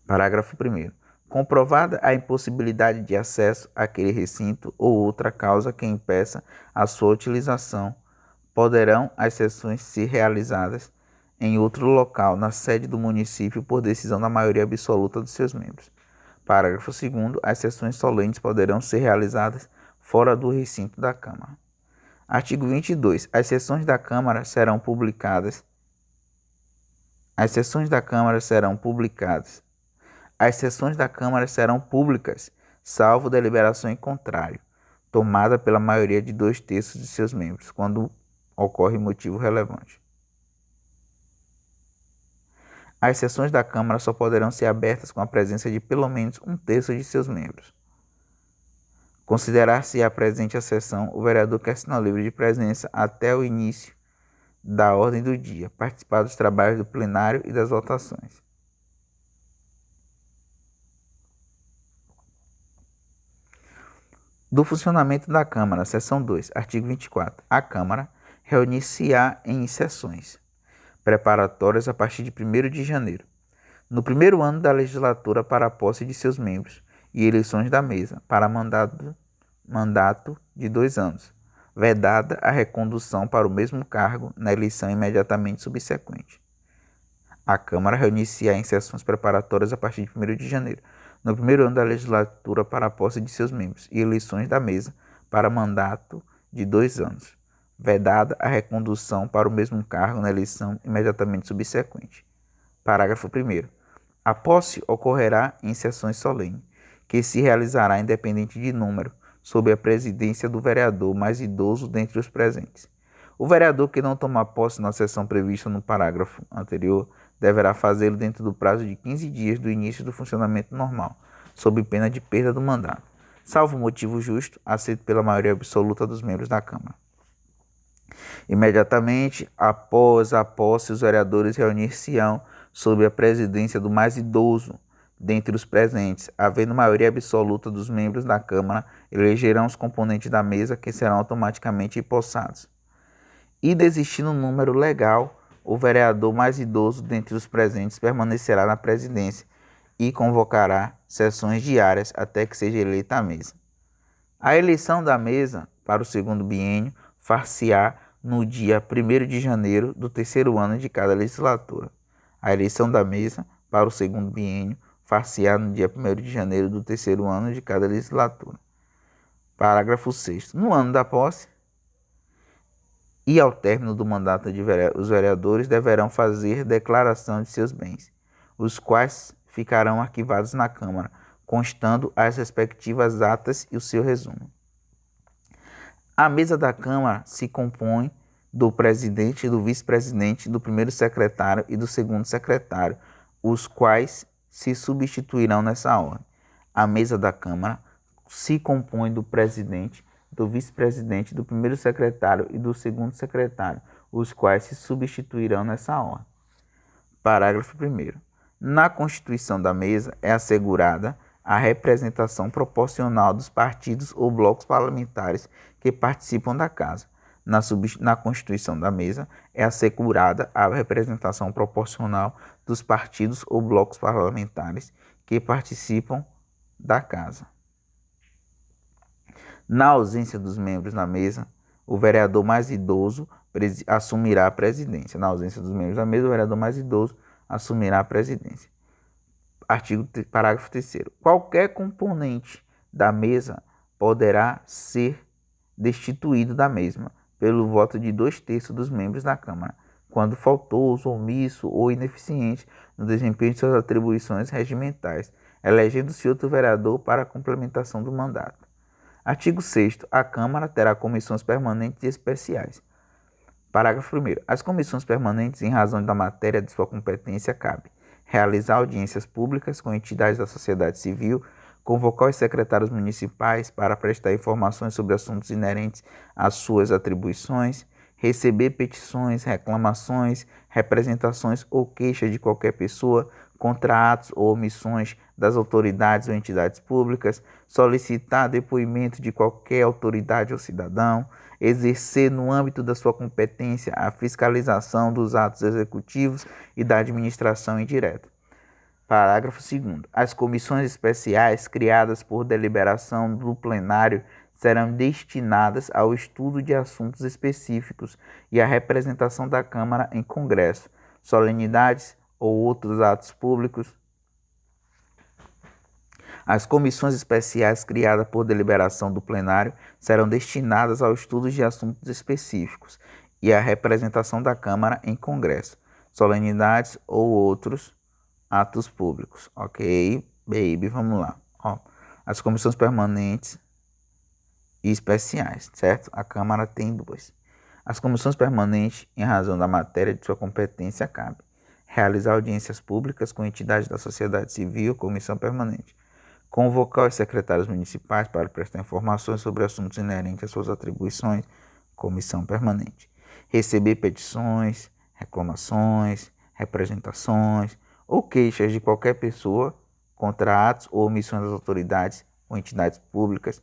Parágrafo 1º. Comprovada a impossibilidade de acesso àquele recinto ou outra causa que impeça a sua utilização, poderão as sessões ser realizadas em outro local, na sede do município, por decisão da maioria absoluta dos seus membros. Parágrafo 2º. As sessões solenes poderão ser realizadas fora do recinto da Câmara. Artigo 22. As sessões da Câmara serão publicadas. As sessões da Câmara serão publicadas. As sessões da Câmara serão públicas, salvo deliberação em contrário, tomada pela maioria de 2/3 de seus membros, quando ocorre motivo relevante. As sessões da Câmara só poderão ser abertas com a presença de pelo menos 1/3 de seus membros. Considerar-se-á presente a sessão o vereador que assinar livre de presença até o início da ordem do dia, participar dos trabalhos do plenário e das votações. Do funcionamento da Câmara, seção 2, artigo 24. A Câmara reunir-se-á em sessões preparatórias a partir de 1º de janeiro, no primeiro ano da legislatura, para a posse de seus membros e eleições da mesa, para mandato mandato de 2 anos, vedada a recondução para o mesmo cargo na eleição imediatamente subsequente. A Câmara reunir-se-á em sessões preparatórias a partir de 1º de janeiro, no primeiro ano da legislatura para a posse de seus membros, e eleições da mesa para mandato de 2 anos, vedada a recondução para o mesmo cargo na eleição imediatamente subsequente. Parágrafo 1º. A posse ocorrerá em sessões solenes, que se realizará independente de número, sob a presidência do vereador mais idoso dentre os presentes. O vereador que não tomar posse na sessão prevista no parágrafo anterior deverá fazê-lo dentro do prazo de 15 dias do início do funcionamento normal, sob pena de perda do mandato, salvo motivo justo, aceito pela maioria absoluta dos membros da Câmara. Imediatamente após a posse, os vereadores reunir-se-ão sob a presidência do mais idoso dentre os presentes. Havendo maioria absoluta dos membros da Câmara, elegerão os componentes da mesa, que serão automaticamente empossados. E desistindo o número legal, o vereador mais idoso dentre os presentes permanecerá na presidência e convocará sessões diárias até que seja eleita a mesa. A eleição da mesa para o segundo biênio far-se-á no dia 1º de janeiro do terceiro ano de cada legislatura. A eleição da mesa para o segundo biênio far-se-á no dia 1º de janeiro do terceiro ano de cada legislatura. Parágrafo 6º. No ano da posse e ao término do mandato os vereadores deverão fazer declaração de seus bens, os quais ficarão arquivados na Câmara, constando as respectivas atas e o seu resumo. A mesa da Câmara se compõe do presidente, do vice-presidente, do primeiro secretário e do segundo secretário, os quais se substituirão nessa ordem. A mesa da Câmara se compõe do presidente, do vice-presidente, do primeiro secretário e do segundo secretário, os quais se substituirão nessa ordem. Parágrafo 1º. Na constituição da mesa é assegurada a representação proporcional dos partidos ou blocos parlamentares que participam da casa. Na constituição da mesa é assegurada a representação proporcional dos partidos ou blocos parlamentares que participam da casa. Na ausência dos membros na mesa, o vereador mais idoso assumirá a presidência. Na ausência dos membros da mesa, o vereador mais idoso assumirá a presidência. Parágrafo 3º. Qualquer componente da mesa poderá ser destituído da mesma pelo voto de 2/3 dos membros da Câmara, quando faltoso, omisso ou ineficiente no desempenho de suas atribuições regimentais, elegendo-se outro vereador para a complementação do mandato. Artigo 6º. A Câmara terá comissões permanentes e especiais. Parágrafo 1º. As comissões permanentes, em razão da matéria de sua competência, cabe realizar audiências públicas com entidades da sociedade civil, convocar os secretários municipais para prestar informações sobre assuntos inerentes às suas atribuições, receber petições, reclamações, representações ou queixas de qualquer pessoa contra atos ou omissões das autoridades ou entidades públicas, solicitar depoimento de qualquer autoridade ou cidadão, exercer no âmbito da sua competência a fiscalização dos atos executivos e da administração indireta. Parágrafo 2º. As comissões especiais criadas por deliberação do plenário serão destinadas ao estudo de assuntos específicos e à representação da Câmara em congresso, solenidades ou outros atos públicos. As comissões especiais criadas por deliberação do plenário serão destinadas ao estudo de assuntos específicos e à representação da Câmara em congresso, solenidades ou outros atos públicos. Ok, baby, vamos lá. As comissões permanentes e especiais, certo? A Câmara tem 2. As comissões permanentes, em razão da matéria de sua competência, cabe realizar audiências públicas com entidades da sociedade civil, comissão permanente. Convocar os secretários municipais para prestar informações sobre assuntos inerentes às suas atribuições, comissão permanente. Receber petições, reclamações, representações ou queixas de qualquer pessoa contra atos ou omissões das autoridades ou entidades públicas,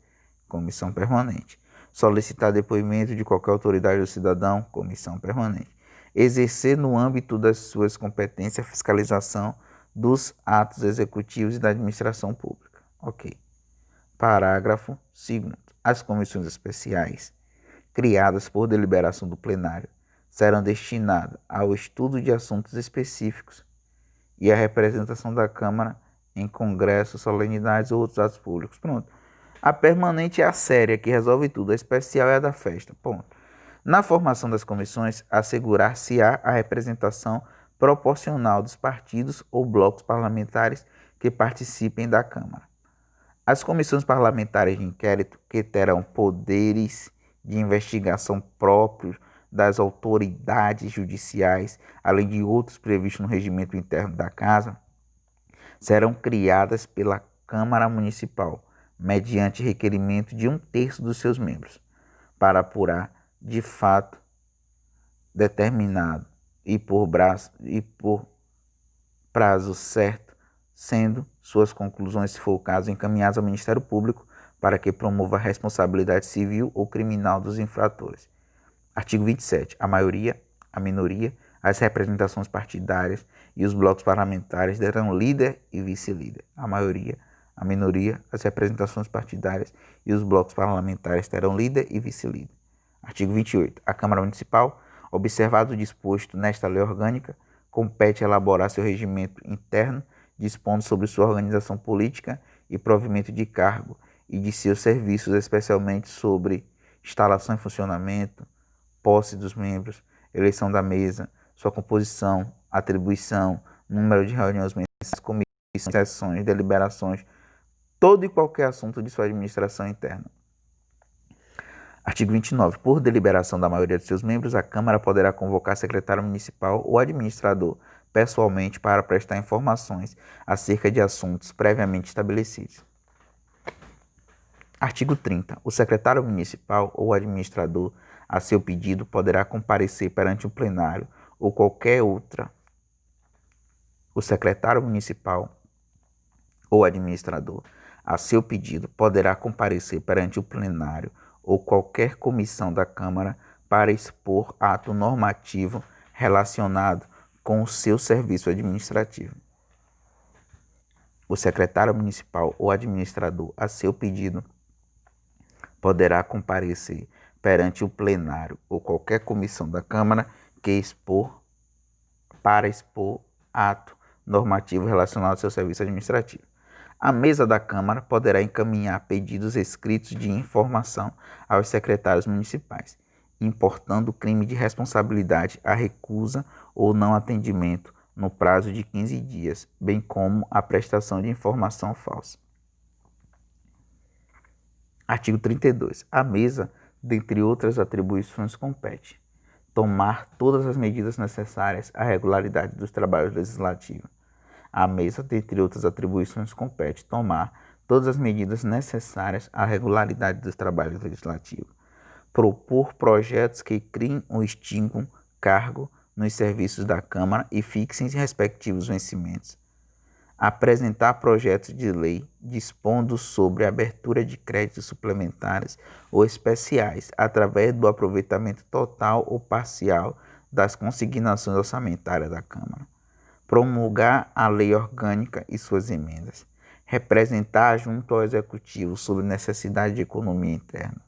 comissão permanente. Solicitar depoimento de qualquer autoridade ou cidadão, comissão permanente. Exercer no âmbito das suas competências a fiscalização dos atos executivos e da administração pública. Ok. Parágrafo 2º. As comissões especiais, criadas por deliberação do plenário, serão destinadas ao estudo de assuntos específicos e à representação da Câmara em congressos, solenidades ou outros atos públicos. Pronto. A permanente é a séria, que resolve tudo. A especial é a da festa. Ponto. Na formação das comissões, assegurar-se-á a representação proporcional dos partidos ou blocos parlamentares que participem da Câmara. As comissões parlamentares de inquérito, que terão poderes de investigação próprios das autoridades judiciais, além de outros previstos no regimento interno da Casa, serão criadas pela Câmara Municipal, mediante requerimento de 1/3 dos seus membros, para apurar de fato determinado e por prazo certo, sendo suas conclusões, se for o caso, encaminhadas ao Ministério Público para que promova a responsabilidade civil ou criminal dos infratores. Artigo 27. A maioria, a minoria, as representações partidárias e os blocos parlamentares terão líder e vice-líder. A maioria, a minoria, as representações partidárias e os blocos parlamentares terão líder e vice-líder. Artigo 28. A Câmara Municipal, observado o disposto nesta lei orgânica, compete elaborar seu regimento interno, dispondo sobre sua organização política e provimento de cargo e de seus serviços, especialmente sobre instalação e funcionamento, posse dos membros, eleição da mesa, sua composição, atribuição, número de reuniões mensais, comissões, sessões, deliberações, todo e qualquer assunto de sua administração interna. Artigo 29. Por deliberação da maioria de seus membros, a Câmara poderá convocar secretário municipal ou administrador pessoalmente para prestar informações acerca de assuntos previamente estabelecidos. Artigo 30. O secretário municipal ou administrador, a seu pedido, poderá comparecer perante o plenário ou qualquer outra. O secretário municipal ou administrador, a seu pedido, poderá comparecer perante o plenário ou qualquer comissão da Câmara para expor ato normativo relacionado com o seu serviço administrativo. O secretário municipal ou administrador, a seu pedido, poderá comparecer perante o plenário ou qualquer comissão da Câmara para expor ato normativo relacionado ao seu serviço administrativo. A mesa da Câmara poderá encaminhar pedidos escritos de informação aos secretários municipais, importando crime de responsabilidade a recusa ou não atendimento no prazo de 15 dias, bem como a prestação de informação falsa. Artigo 32. A mesa, dentre outras atribuições, compete tomar todas as medidas necessárias à regularidade dos trabalhos legislativos. A mesa, dentre outras atribuições, compete tomar todas as medidas necessárias à regularidade dos trabalhos legislativos, propor projetos que criem ou extinguam cargo nos serviços da Câmara e fixem respectivos vencimentos, apresentar projetos de lei dispondo sobre a abertura de créditos suplementares ou especiais através do aproveitamento total ou parcial das consignações orçamentárias da Câmara, promulgar a lei orgânica e suas emendas, representar junto ao Executivo sobre necessidade de economia interna,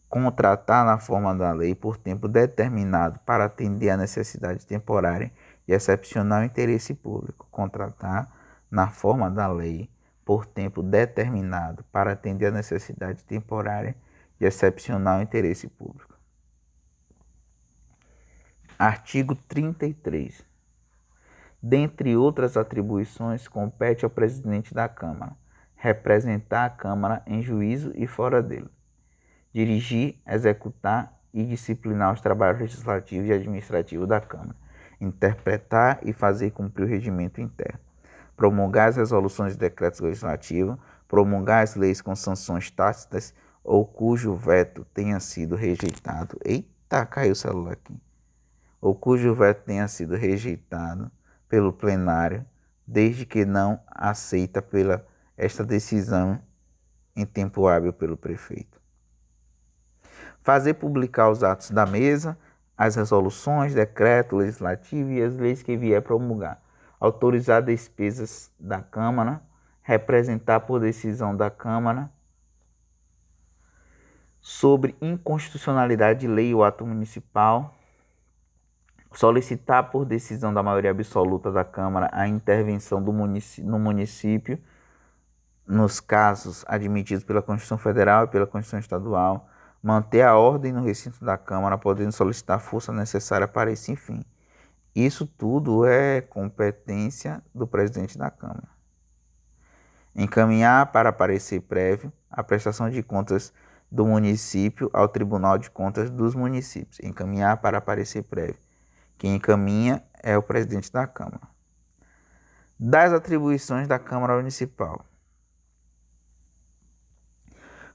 contratar na forma da lei por tempo determinado para atender a necessidade temporária e excepcional interesse público, contratar na forma da lei por tempo determinado para atender a necessidade temporária e excepcional interesse público. Artigo 33. Dentre outras atribuições, compete ao presidente da Câmara representar a Câmara em juízo e fora dele, dirigir, executar e disciplinar os trabalhos legislativos e administrativos da Câmara, interpretar e fazer cumprir o regimento interno, promulgar as resoluções e decretos legislativos, promulgar as leis com sanções tácitas ou cujo veto tenha sido rejeitado. Eita, caiu o celular aqui. Ou cujo veto tenha sido rejeitado pelo plenário, desde que não aceita esta decisão em tempo hábil pelo prefeito. Fazer publicar os atos da mesa, as resoluções, decreto legislativo e as leis que vier promulgar. Autorizar despesas da Câmara, representar por decisão da Câmara sobre inconstitucionalidade de lei ou ato municipal, solicitar por decisão da maioria absoluta da Câmara a intervenção no município nos casos admitidos pela Constituição Federal e pela Constituição Estadual, manter a ordem no recinto da Câmara, podendo solicitar a força necessária para esse fim. Isso tudo é competência do presidente da Câmara. Encaminhar para parecer prévio a prestação de contas do município ao Tribunal de Contas dos Municípios. Encaminhar para parecer prévio. Quem encaminha é o presidente da Câmara. Das atribuições da Câmara Municipal.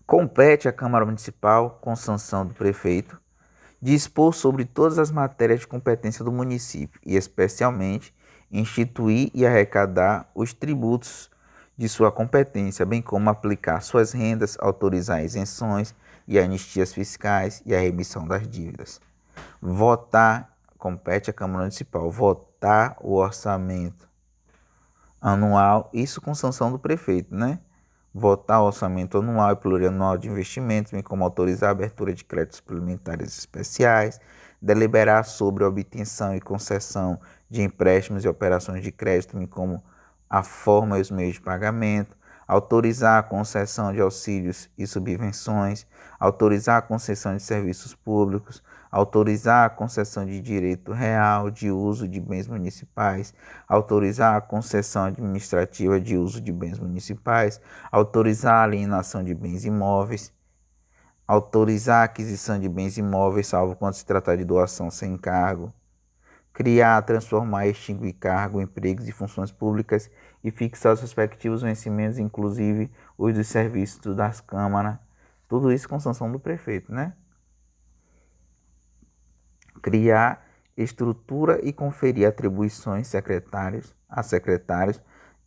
Compete à Câmara Municipal, com sanção do prefeito, dispor sobre todas as matérias de competência do município e, especialmente, instituir e arrecadar os tributos de sua competência, bem como aplicar suas rendas, autorizar isenções e anistias fiscais e a remissão das dívidas. Votar, compete à Câmara Municipal, votar o orçamento anual, isso com sanção do prefeito, né? Votar o orçamento anual e plurianual de investimentos, bem como autorizar a abertura de créditos suplementares especiais, deliberar sobre a obtenção e concessão de empréstimos e operações de crédito, bem como a forma e os meios de pagamento, autorizar a concessão de auxílios e subvenções, autorizar a concessão de serviços públicos, autorizar a concessão de direito real de uso de bens municipais, autorizar a concessão administrativa de uso de bens municipais, autorizar a alienação de bens imóveis, autorizar a aquisição de bens imóveis, salvo quando se tratar de doação sem encargo, criar, transformar e extinguir cargos, empregos e funções públicas e fixar os respectivos vencimentos, inclusive os dos serviços das câmaras. Tudo isso com sanção do prefeito, né? Criar estrutura e conferir atribuições a secretários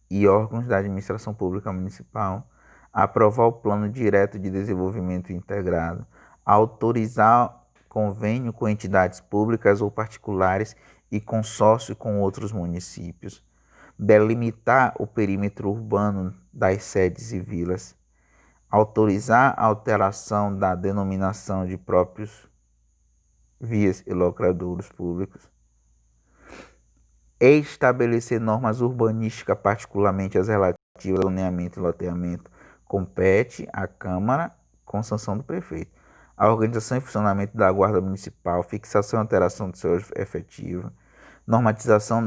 e órgãos da administração pública municipal, aprovar o plano direto de desenvolvimento integrado, autorizar convênio com entidades públicas ou particulares e consórcio com outros municípios, delimitar o perímetro urbano das sedes e vilas, autorizar a alteração da denominação de próprios vias e logradouros públicos, estabelecer normas urbanísticas, particularmente as relativas ao zoneamento e loteamento, compete à Câmara com sanção do prefeito. A organização e funcionamento da Guarda Municipal, fixação e alteração do seu efetivo, normatização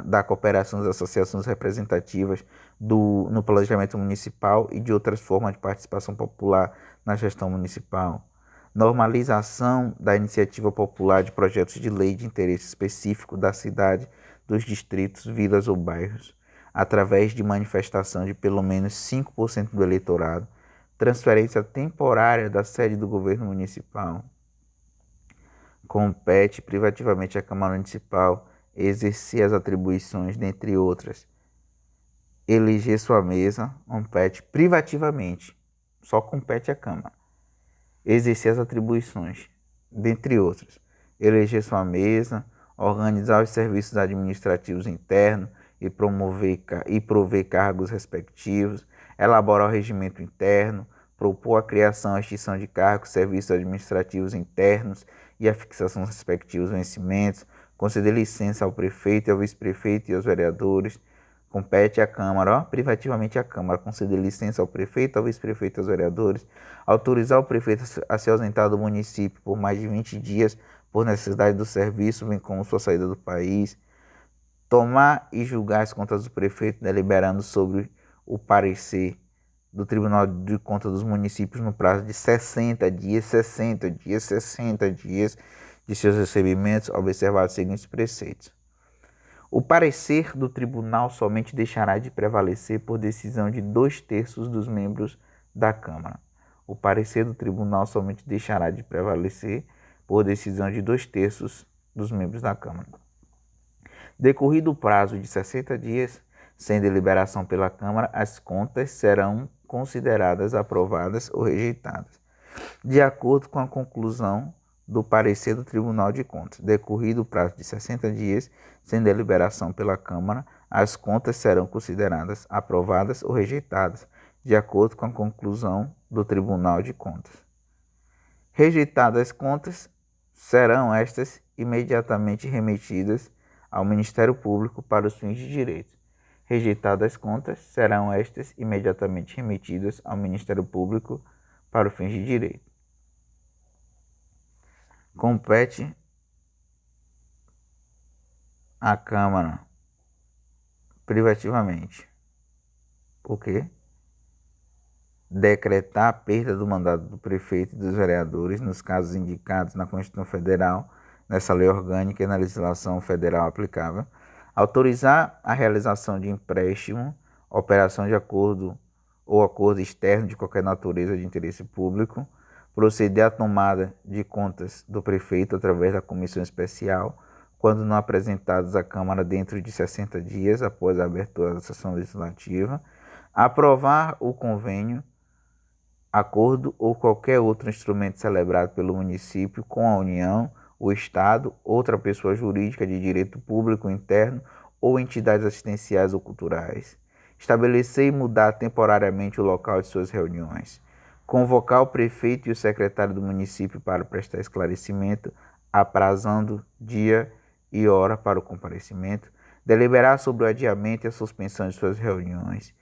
da cooperação das associações representativas no planejamento municipal e de outras formas de participação popular na gestão municipal, normalização da iniciativa popular de projetos de lei de interesse específico da cidade, dos distritos, vilas ou bairros, através de manifestação de pelo menos 5% do eleitorado, transferência temporária da sede do governo municipal. Compete privativamente à Câmara Municipal exercer as atribuições, dentre outras, eleger sua mesa, compete privativamente, só compete à Câmara. Exercer as atribuições, dentre outras, eleger sua mesa, organizar os serviços administrativos internos e prover cargos respectivos, elaborar o regimento interno, propor a criação e extinção de cargos, serviços administrativos internos e a fixação dos respectivos vencimentos, conceder licença ao prefeito e ao vice-prefeito e aos vereadores. Compete à Câmara, privativamente à Câmara, conceder licença ao prefeito, ao vice-prefeito e aos vereadores, autorizar o prefeito a se ausentar do município por mais de 20 dias por necessidade do serviço, bem como sua saída do país, tomar e julgar as contas do prefeito, deliberando sobre o parecer do Tribunal de Contas dos Municípios no prazo de 60 dias de seus recebimentos, observados os seguintes preceitos. O parecer do tribunal somente deixará de prevalecer por decisão de 2/3 dos membros da Câmara. O parecer do tribunal somente deixará de prevalecer por decisão de 2/3 dos membros da Câmara. Decorrido o prazo de 60 dias, sem deliberação pela Câmara, as contas serão consideradas aprovadas ou rejeitadas, de acordo com a conclusão do parecer do Tribunal de Contas. Decorrido o prazo de 60 dias, sem deliberação pela Câmara, as contas serão consideradas aprovadas ou rejeitadas, de acordo com a conclusão do Tribunal de Contas. Rejeitadas as contas, serão estas imediatamente remetidas ao Ministério Público para os fins de direito. Rejeitadas as contas, serão estas imediatamente remetidas ao Ministério Público para os fins de direito. Compete à Câmara privativamente. Por quê? Decretar a perda do mandato do prefeito e dos vereadores nos casos indicados na Constituição Federal, nessa lei orgânica e na legislação federal aplicável. Autorizar a realização de empréstimo, operação de acordo ou acordo externo de qualquer natureza de interesse público. Proceder à tomada de contas do prefeito através da comissão especial, quando não apresentados à Câmara dentro de 60 dias após a abertura da sessão legislativa. Aprovar o convênio, acordo ou qualquer outro instrumento celebrado pelo município com a União, o Estado, outra pessoa jurídica de direito público interno ou entidades assistenciais ou culturais. Estabelecer e mudar temporariamente o local de suas reuniões. Convocar o prefeito e o secretário do município para prestar esclarecimento, aprazando dia e hora para o comparecimento. Deliberar sobre o adiamento e a suspensão de suas reuniões.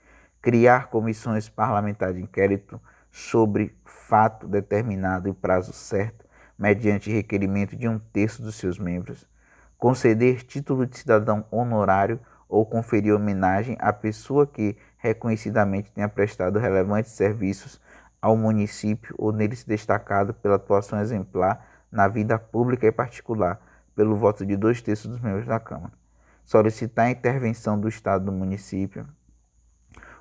Criar comissões parlamentares de inquérito sobre fato determinado e prazo certo, mediante requerimento de 1/3 dos seus membros. Conceder título de cidadão honorário ou conferir homenagem à pessoa que reconhecidamente tenha prestado relevantes serviços ao município ou nele se destacado pela atuação exemplar na vida pública e particular, pelo voto de 2/3 dos membros da Câmara. Solicitar a intervenção do Estado do município.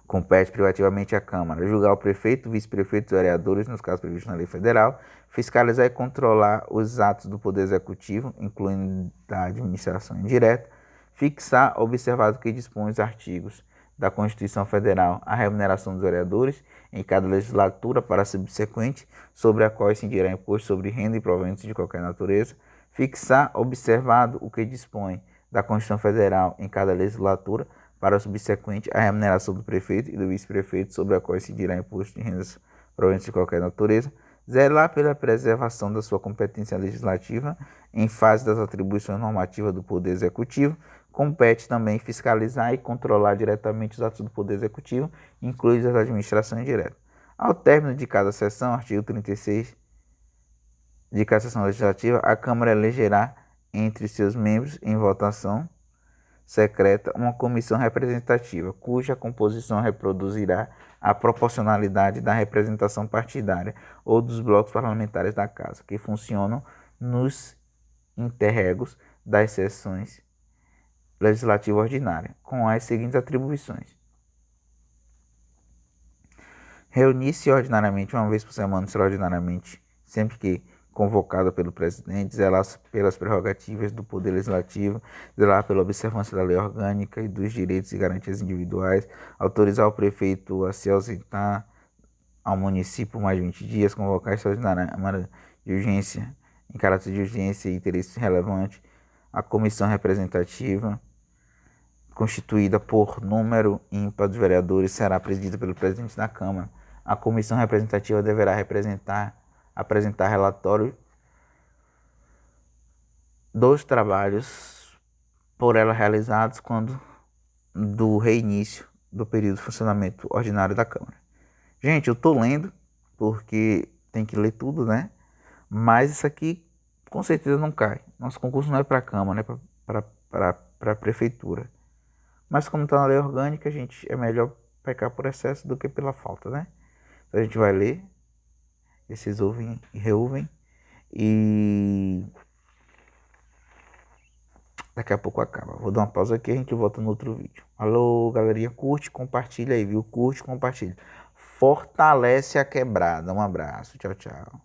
Compete privativamente à Câmara julgar o prefeito, vice-prefeito e vereadores nos casos previstos na lei federal, fiscalizar e controlar os atos do Poder Executivo, incluindo da administração indireta, fixar, observado que dispõe os artigos da Constituição Federal, a remuneração dos vereadores em cada legislatura para a subsequente, sobre a qual incidirá imposto sobre renda e proventos de qualquer natureza, fixar, observado o que dispõe da Constituição Federal em cada legislatura para a subsequente, a remuneração do prefeito e do vice-prefeito, sobre a qual incidirá imposto de rendas provenientes de qualquer natureza. Zelar pela preservação da sua competência legislativa em fase das atribuições normativas do Poder Executivo. Compete também fiscalizar e controlar diretamente os atos do Poder Executivo, incluídas as administrações diretas. Ao término de cada sessão, artigo 36 de cada sessão legislativa, a Câmara elegerá entre seus membros, em votação secreta, uma comissão representativa, cuja composição reproduzirá a proporcionalidade da representação partidária ou dos blocos parlamentares da Casa, que funcionam nos interregos das sessões legislativas ordinárias, com as seguintes atribuições: reunir-se ordinariamente uma vez por semana, extraordinariamente, sempre que convocado pelo presidente, zelar pelas prerrogativas do Poder Legislativo, zelar pela observância da lei orgânica e dos direitos e garantias individuais, autorizar o prefeito a se ausentar ao município por mais de 20 dias, convocar extraordinária de urgência, em caráter de urgência e interesse relevante, a comissão representativa, constituída por número ímpar de vereadores, será presidida pelo presidente da Câmara. A comissão representativa deverá apresentar relatório dos trabalhos por ela realizados quando do reinício do período de funcionamento ordinário da Câmara. Gente, eu tô lendo porque tem que ler tudo, né? Mas isso aqui com certeza não cai. Nosso concurso não é para a Câmara, é para a Prefeitura. Mas como está na lei orgânica, gente, é melhor pecar por excesso do que pela falta, né? Então a gente vai ler. Vocês ouvem e reouvem. E daqui a pouco acaba. Vou dar uma pausa aqui e a gente volta no outro vídeo. Alô, galerinha, curte, compartilha aí, viu? Curte, compartilha. Fortalece a quebrada. Um abraço. Tchau, tchau.